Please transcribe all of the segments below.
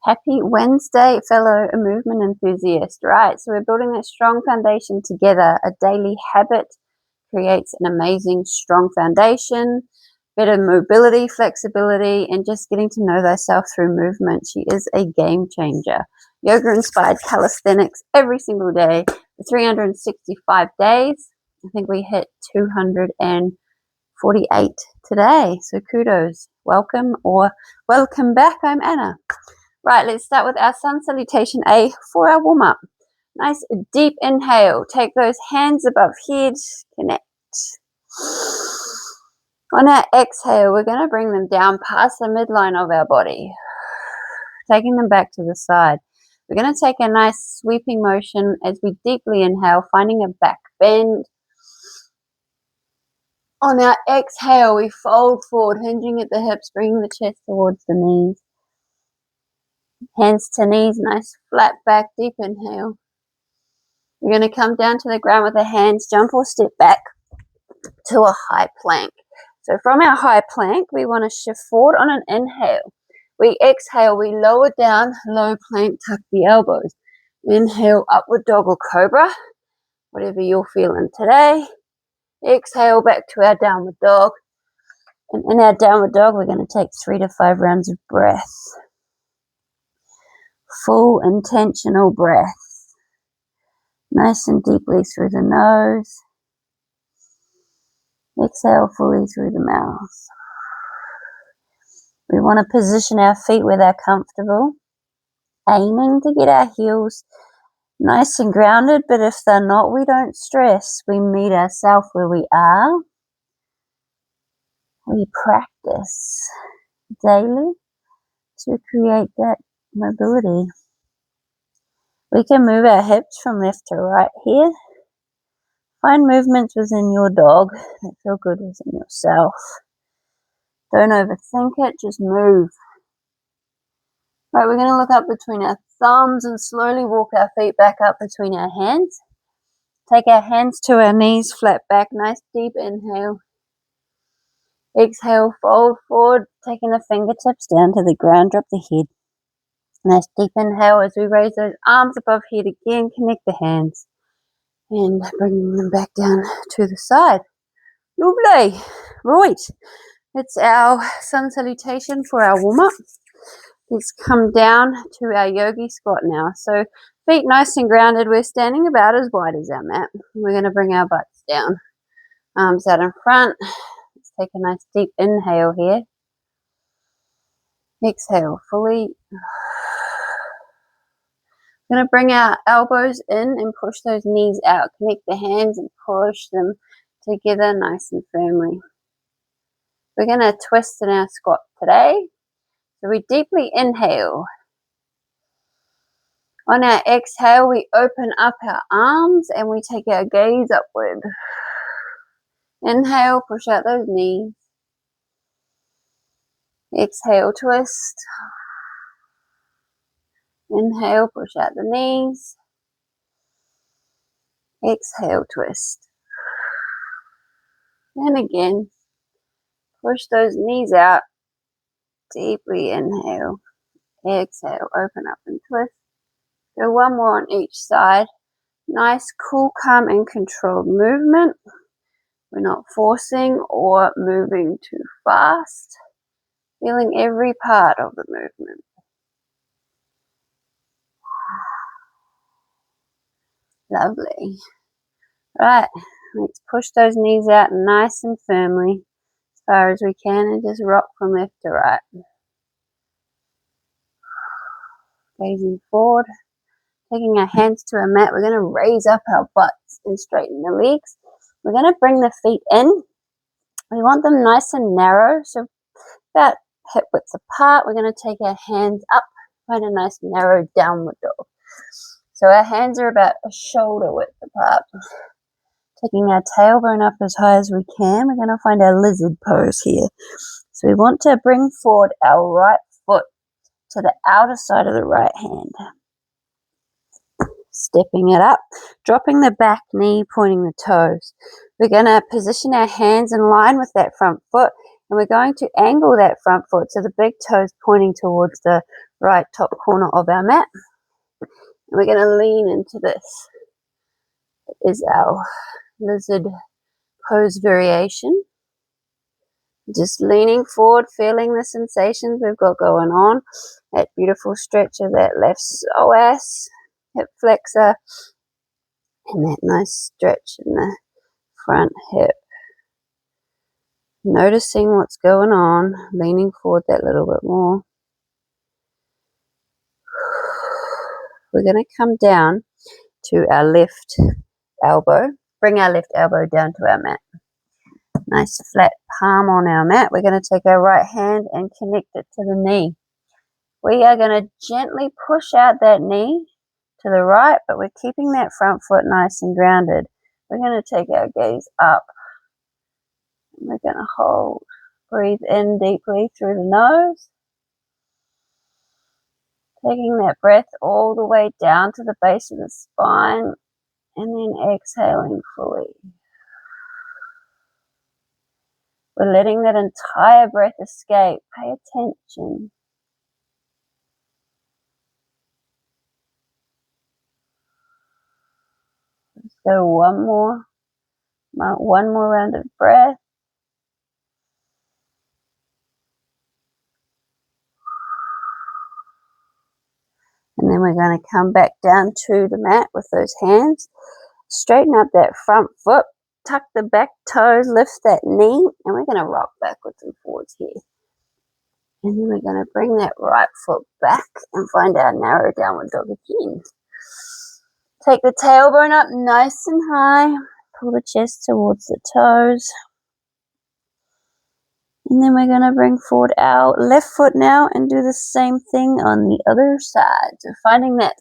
Happy Wednesday, fellow movement enthusiast. Right, so we're building a strong foundation together. A daily habit creates an amazing, strong foundation, better mobility, flexibility, and just getting to know thyself through movement. She is a game changer. Yoga-inspired calisthenics every single day for 365 days. I think we hit 248 today, so kudos. Welcome or welcome back. I'm Anna. Right, let's start with our sun salutation A for our warm-up. Nice deep inhale. Take those hands above head. Connect. On our exhale, we're going to bring them down past the midline of our body, taking them back to the side. We're going to take a nice sweeping motion as we deeply inhale, finding a back bend. On our exhale, we fold forward, hinging at the hips, bringing the chest towards the knees. Hands to knees, nice flat back, deep inhale. We're going to come down to the ground with the hands, jump or step back to a high plank. So from our high plank, we want to shift forward on an inhale. We exhale, we lower down, low plank, tuck the elbows. Inhale, upward dog or cobra, whatever you're feeling today. Exhale, back to our downward dog. And in our downward dog, we're going to take 3 to 5 rounds of breath. Full intentional breath. Nice and deeply through the nose. Exhale fully through the mouth. We want to position our feet where they're comfortable, aiming to get our heels nice and grounded, but if they're not, we don't stress. We meet ourselves where we are. We practice daily to create that mobility. We can move our hips from left to right here. Find movements within your dog that feel good within yourself. Don't overthink it, just move. Right, we're going to look up between our thumbs and slowly walk our feet back up between our hands. Take our hands to our knees, flat back, nice deep inhale. Exhale, fold forward, taking the fingertips down to the ground, drop the head. Nice deep inhale as we raise those arms above head again, connect the hands. And bringing them back down to the side. Lovely. Right. It's our sun salutation for our warm-up. Let's come down to our yogi squat now. So feet nice and grounded. We're standing about as wide as our mat. We're going to bring our butts down. Arms out in front. Let's take a nice deep inhale here. Exhale fully. We're going to bring our elbows in and push those knees out. Connect the hands and push them together nice and firmly. We're going to twist in our squat today. So we deeply inhale. On our exhale, we open up our arms and we take our gaze upward. Inhale, push out those knees. Exhale, twist. Inhale, push out the knees. Exhale, twist. And again, push those knees out. Deeply inhale. Exhale, open up and twist. Go one more on each side. Nice, cool, calm, and controlled movement. We're not forcing or moving too fast. Feeling every part of the movement. Lovely. Right, let's push those knees out nice and firmly as far as we can and just rock from left to right. Gazing forward. Taking our hands to our mat, we're going to raise up our butts and straighten the legs. We're going to bring the feet in. We want them nice and narrow, so about hip width apart. We're going to take our hands up, find a nice narrow downward dog. So our hands are about a shoulder width apart. Taking our tailbone up as high as we can, we're going to find our lizard pose here. So we want to bring forward our right foot to the outer side of the right hand. Stepping it up, dropping the back knee, pointing the toes. We're going to position our hands in line with that front foot, and we're going to angle that front foot so the big toes pointing towards the right top corner of our mat. And we're going to lean into this. It is our lizard pose variation. Just leaning forward, feeling the sensations we've got going on. That beautiful stretch of that left psoas, hip flexor, and that nice stretch in the front hip. Noticing what's going on, leaning forward that little bit more. We're going to come down to our left elbow. Bring our left elbow down to our mat. Nice flat palm on our mat. We're going to take our right hand and connect it to the knee. We are going to gently push out that knee to the right, but we're keeping that front foot nice and grounded. We're going to take our gaze up. We're going to hold. Breathe in deeply through the nose. Taking that breath all the way down to the base of the spine, and then exhaling fully. We're letting that entire breath escape. Pay attention. Let's go one more round of breath. And then we're going to come back down to the mat with those hands. Straighten up that front foot. Tuck the back toes, lift that knee, and we're going to rock backwards and forwards here. And then we're going to bring that right foot back and find our narrow downward dog again. Take the tailbone up nice and high. Pull the chest towards the toes. And then we're going to bring forward our left foot now and do the same thing on the other side. So finding that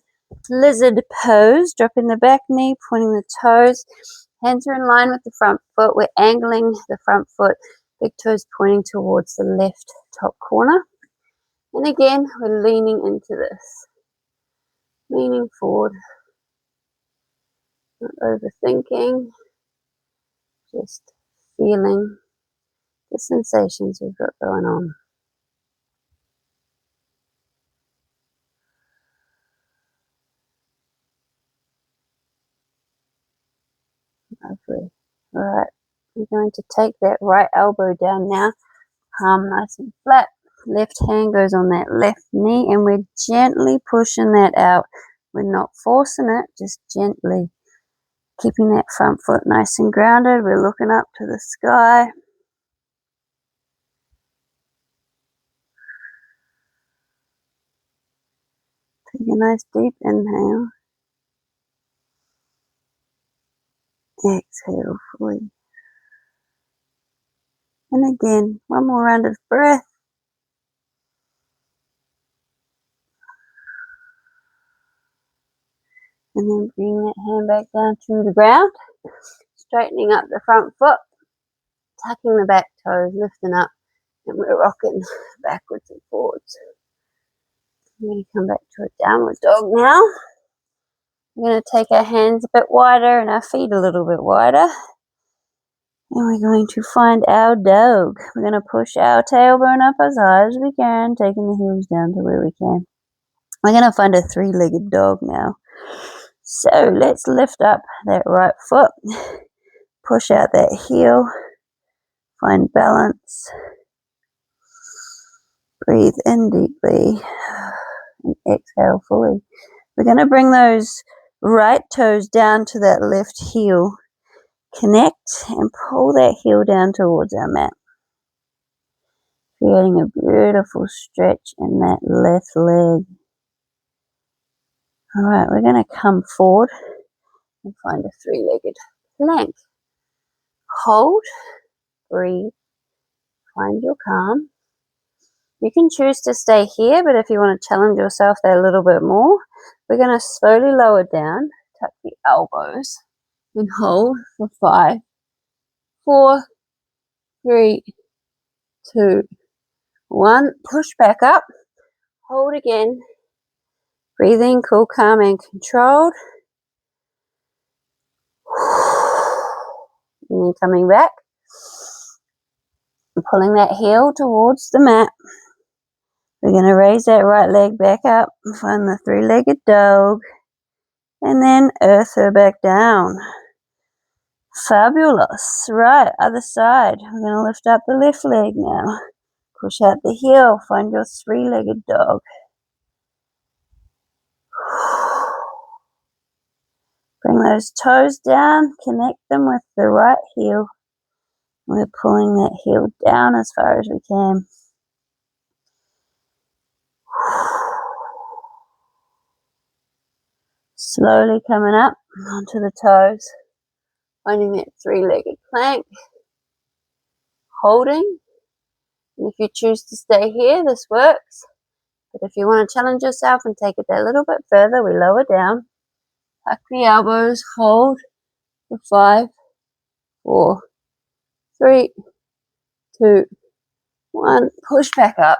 lizard pose, dropping the back knee, pointing the toes. Hands are in line with the front foot. We're angling the front foot, big toes pointing towards the left top corner. And again, we're leaning into this. Leaning forward. Not overthinking. Just feeling the sensations we've got going on. Lovely. Alright, we're going to take that right elbow down now. Palm nice and flat. Left hand goes on that left knee and we're gently pushing that out. We're not forcing it, just gently keeping that front foot nice and grounded. We're looking up to the sky. Take a nice deep inhale. Exhale fully. And again, one more round of breath. And then bring that hand back down to the ground. Straightening up the front foot. Tucking the back toes, lifting up. And we're rocking backwards and forwards. I'm going to come back to a downward dog now. We're going to take our hands a bit wider and our feet a little bit wider. And we're going to find our dog. We're going to push our tailbone up as high as we can, taking the heels down to where we can. We're going to find a three-legged dog now. So let's lift up that right foot. Push out that heel. Find balance. Breathe in deeply. And exhale fully. We're going to bring those right toes down to that left heel. Connect and pull that heel down towards our mat. Creating a beautiful stretch in that left leg. Alright, we're going to come forward and find a three-legged plank. Hold, breathe, find your calm. You can choose to stay here, but if you want to challenge yourself there a little bit more, we're going to slowly lower down, tuck the elbows, and hold for 5, 4, 3, 2, 1. Push back up, hold again. Breathing, cool, calm, and controlled. And then coming back and pulling that heel towards the mat. We're going to raise that right leg back up, find the three-legged dog, and then earth her back down. Fabulous. Right, other side. We're going to lift up the left leg now. Push out the heel, find your three-legged dog. Bring those toes down, connect them with the right heel. We're pulling that heel down as far as we can. Slowly coming up onto the toes, finding that three-legged plank, holding. And if you choose to stay here, this works. But if you want to challenge yourself and take it a little bit further, we lower down, tuck the elbows, hold for 5, 4, 3, 2, 1. Push back up.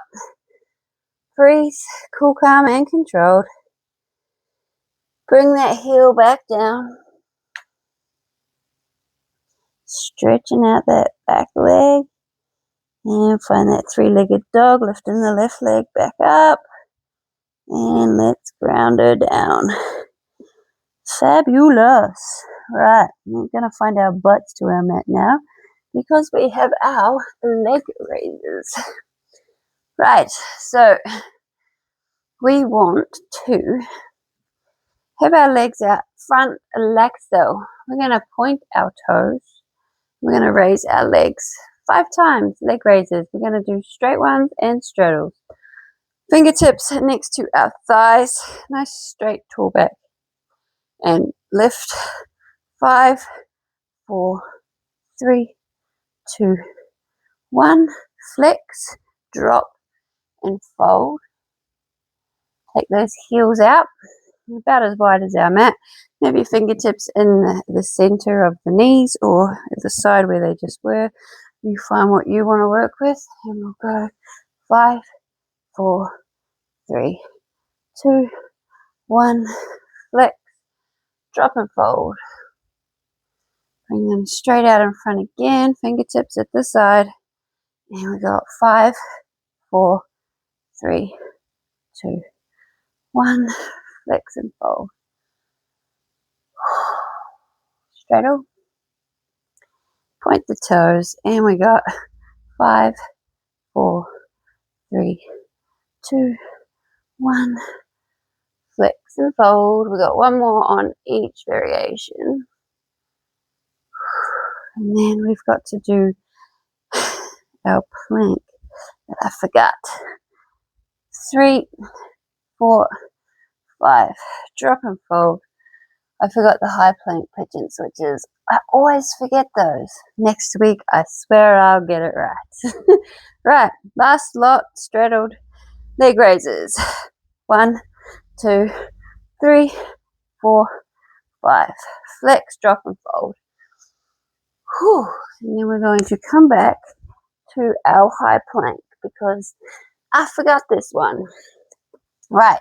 Breathe, cool, calm, and controlled. Bring that heel back down. Stretching out that back leg. And find that three-legged dog, lifting the left leg back up. And let's ground her down. Fabulous. Right, we're going to find our butts to our mat now because we have our leg raises. Right, so we want to have our legs out front like so. We're going to point our toes. We're going to raise our legs 5 times, leg raises. We're going to do straight ones and straddles. Fingertips next to our thighs. Nice straight tall back. And lift. 5, 4, 3, 2, 1. Flex, drop, and fold. Take those heels out. About as wide as our mat. Maybe fingertips in the center of the knees or at the side where they just were. You find what you want to work with, and we'll go 5, 4, 3, 2, 1. Flex, drop, and fold. Bring them straight out in front again. Fingertips at the side, and we got 5, 4, 3, 2, 1. Flex and fold. Straddle. Point the toes, and we got 5, 4, 3, 2, 1. Flex and fold. We got one more on each variation. And then we've got to do our plank that I forgot. 3, 4, 5. Drop and fold. I forgot the high plank pigeon switches. I always forget those. Next week, I swear I'll get it right. Right, last lot, straddled leg raises. 1, 2, 3, 4, 5. Flex, drop, and fold. Whew. And then we're going to come back to our high plank because I forgot this one. Right,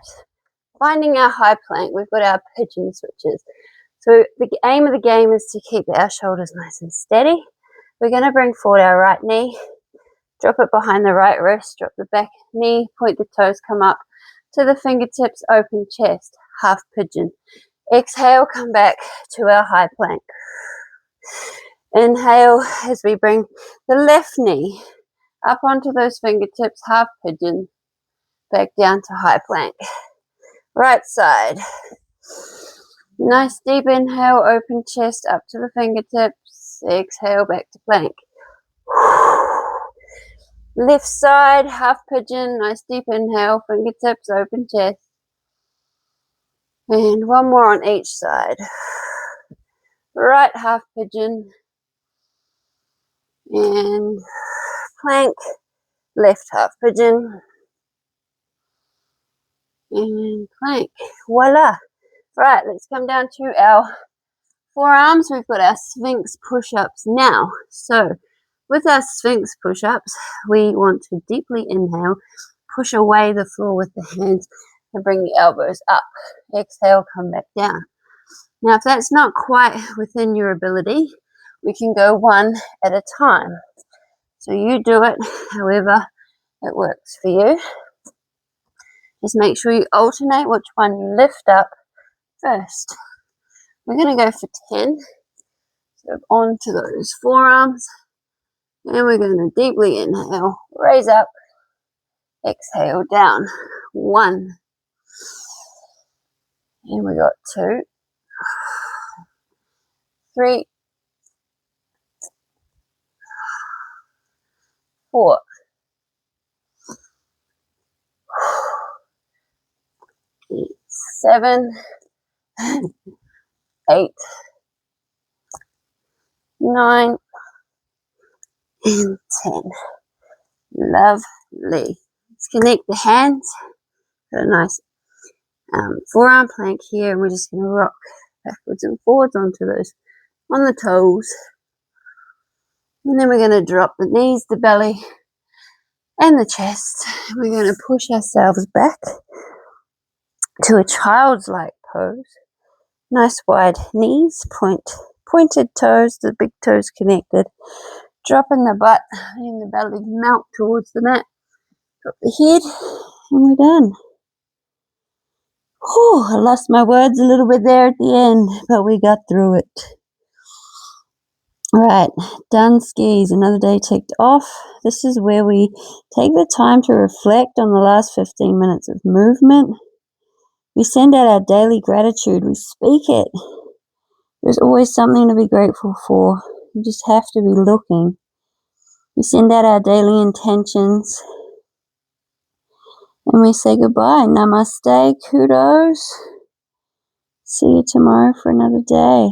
finding our high plank, we've got our pigeon switches. So the aim of the game is to keep our shoulders nice and steady. We're going to bring forward our right knee, drop it behind the right wrist, drop the back knee, point the toes, come up to the fingertips, open chest, half pigeon. Exhale, come back to our high plank. Inhale as we bring the left knee up onto those fingertips, half pigeon, back down to high plank. Right side. Nice deep inhale, open chest up to the fingertips. Exhale, back to plank. Left side, half pigeon, nice deep inhale, fingertips, open chest. And one more on each side. Right half pigeon. And plank, left half pigeon. And plank. Voila. Right, let's come down to our forearms. We've got our Sphinx push-ups now. So with our Sphinx push-ups, we want to deeply inhale, push away the floor with the hands and bring the elbows up. Exhale, come back down. Now, if that's not quite within your ability, we can go one at a time. So you do it however it works for you. Just make sure you alternate which one you lift up first. We're going to go for 10. So onto those forearms. And we're going to deeply inhale, raise up, exhale down. 1. And we got 2, 3, 4, 7, 8, 9, and 10. Lovely. Let's connect the hands. Got a nice forearm plank here, and we're just going to rock backwards and forwards onto those on the toes. And then we're going to drop the knees, the belly, and the chest. We're going to push ourselves back to a child's-like pose. Nice wide knees, pointed toes, the big toes connected. Dropping the butt, letting the belly melt towards the mat. Drop the head, and we're done. Whew, I lost my words a little bit there at the end, but we got through it. Alright, done skis, another day ticked off. This is where we take the time to reflect on the last 15 minutes of movement. We send out our daily gratitude, we speak it. There's always something to be grateful for. You just have to be looking. We send out our daily intentions. And we say goodbye. Namaste, kudos. See you tomorrow for another day.